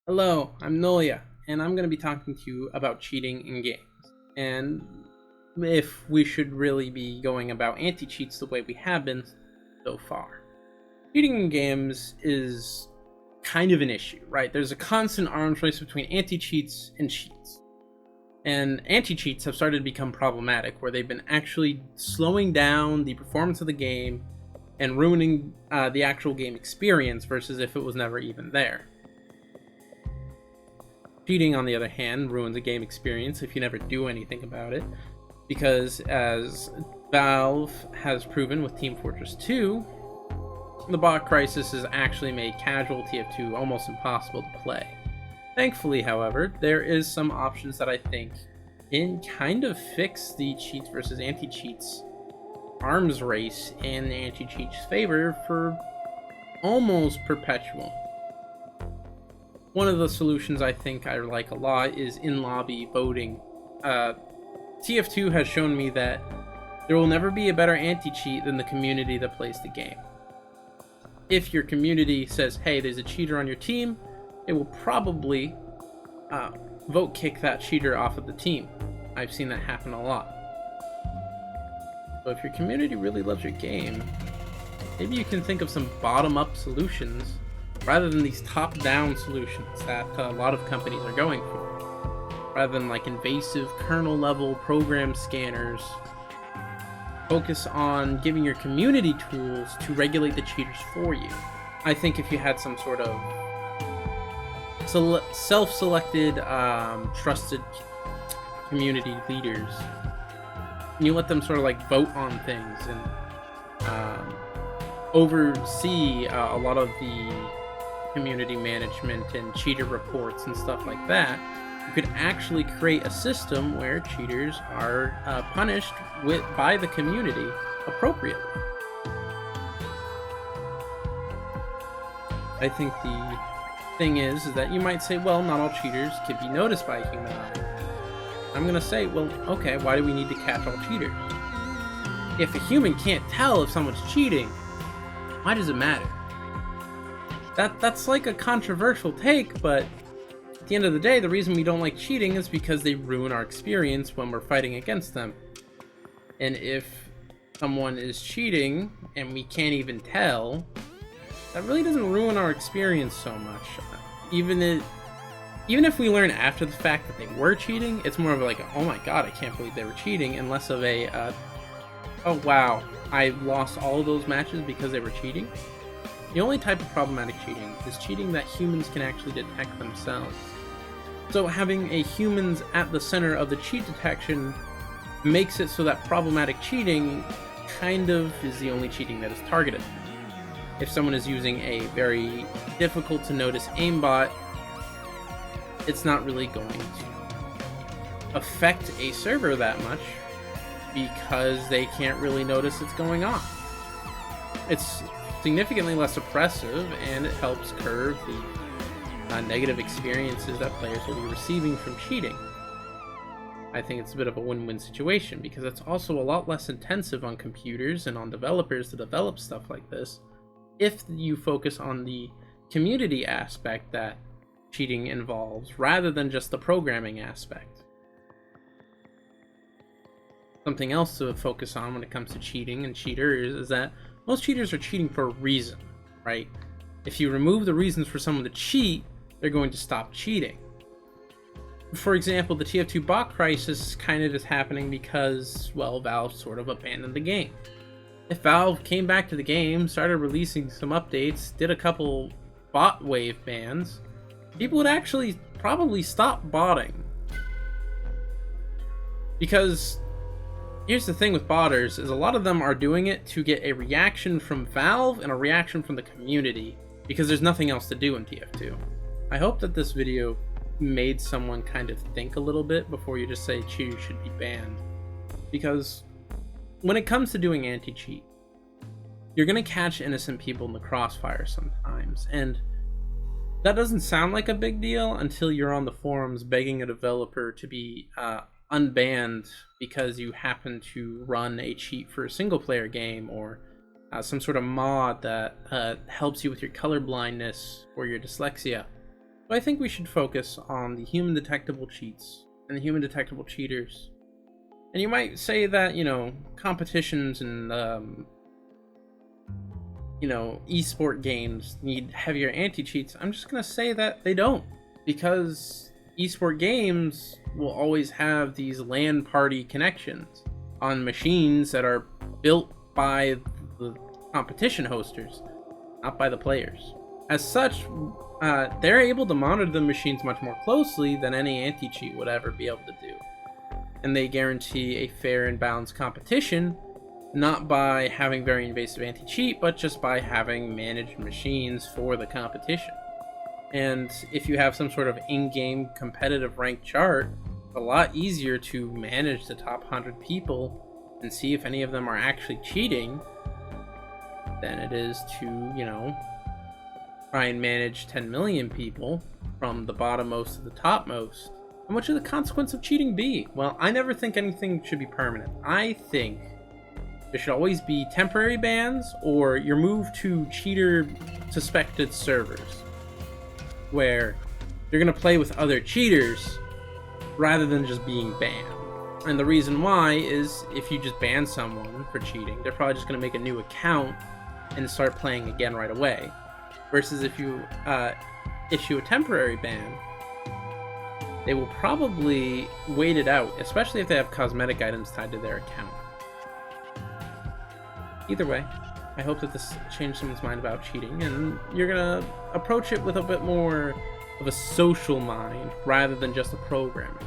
Hello, I'm Nolia, and I'm going to be talking to you about cheating in games, and if we should really be going about anti-cheats the way we have been so far. Cheating in games is kind of an issue, right? There's a constant arms race between anti-cheats and cheats, and anti-cheats have started to become problematic, where they've been actually slowing down the performance of the game and ruining the actual game experience versus if it was never even there. Cheating, on the other hand, ruins a game experience if you never do anything about it, because as Valve has proven with Team Fortress 2, the bot crisis has actually made casual TF2 almost impossible to play. Thankfully, however, there is some options that I think can kind of fix the cheats versus anti-cheats arms race in the anti-cheats favor for almost perpetual. One of the solutions I think I like a lot is in-lobby voting. TF2 has shown me that there will never be a better anti-cheat than the community that plays the game. If your community says, hey, there's a cheater on your team, it will probably vote kick that cheater off of the team. I've seen that happen a lot. So if your community really loves your game, maybe you can think of some bottom-up solutions rather than these top-down solutions that a lot of companies are going for. Rather than like invasive kernel-level program scanners, focus on giving your community tools to regulate the cheaters for you. I think if you had some sort of self-selected, trusted community leaders, and you let them sort of like vote on things and oversee a lot of the community management and cheater reports and stuff like that, you could actually create a system where cheaters are punished by the community appropriately. I think the thing is that you might say, well, not all cheaters can be noticed by a human eye. I'm going to say, well, okay, why do we need to catch all cheaters? If a human can't tell if someone's cheating, why does it matter? That's like a controversial take, but at the end of the day, the reason we don't like cheating is because they ruin our experience when we're fighting against them. And if someone is cheating and we can't even tell, that really doesn't ruin our experience so much. Even if we learn after the fact that they were cheating, it's more of like, oh my god, I can't believe they were cheating, and less of a, oh wow, I lost all of those matches because they were cheating. The only type of problematic cheating is cheating that humans can actually detect themselves. So having a humans at the center of the cheat detection makes it so that problematic cheating kind of is the only cheating that is targeted. If someone is using a very difficult to notice aimbot, it's not really going to affect a server that much because they can't really notice it's going on. It's significantly less oppressive, and it helps curb the negative experiences that players will be receiving from cheating. I think it's a bit of a win-win situation because it's also a lot less intensive on computers and on developers to develop stuff like this if you focus on the community aspect that cheating involves rather than just the programming aspect. Something else to focus on when it comes to cheating and cheaters is that most cheaters are cheating for a reason, right? If you remove the reasons for someone to cheat, they're going to stop cheating. For example, the TF2 bot crisis kind of is happening because, well, Valve sort of abandoned the game. If Valve came back to the game, started releasing some updates, did a couple bot wave bans, people would actually probably stop botting. Because here's the thing with botters, is a lot of them are doing it to get a reaction from Valve and a reaction from the community, because there's nothing else to do in TF2. I hope that this video made someone kind of think a little bit before you just say cheaters should be banned. Because when it comes to doing anti-cheat, you're going to catch innocent people in the crossfire sometimes, and that doesn't sound like a big deal until you're on the forums begging a developer to be unbanned because you happen to run a cheat for a single player game or some sort of mod that helps you with your color blindness or your dyslexia. So I think we should focus on the human detectable cheats and the human detectable cheaters. And you might say that, competitions and, esport games need heavier anti-cheats. I'm just going to say that they don't. Because esport games will always have these LAN party connections on machines that are built by the competition hosters, not by the players. As such, they're able to monitor the machines much more closely than any anti-cheat would ever be able to do. And they guarantee a fair and balanced competition, not by having very invasive anti-cheat, but just by having managed machines for the competition. And if you have some sort of in-game competitive rank chart, it's a lot easier to manage the top 100 people and see if any of them are actually cheating than it is to, try and manage 10 million people from the bottommost to the topmost. And what should the consequence of cheating be? Well, I never think anything should be permanent. I think there should always be temporary bans, or you're moved to cheater suspected servers, where you're going to play with other cheaters rather than just being banned. And the reason why is if you just ban someone for cheating, they're probably just going to make a new account and start playing again right away. Versus if you issue a temporary ban, they will probably wait it out, especially if they have cosmetic items tied to their account. Either way, I hope that this changed someone's mind about cheating, and you're gonna approach it with a bit more of a social mind rather than just a programming.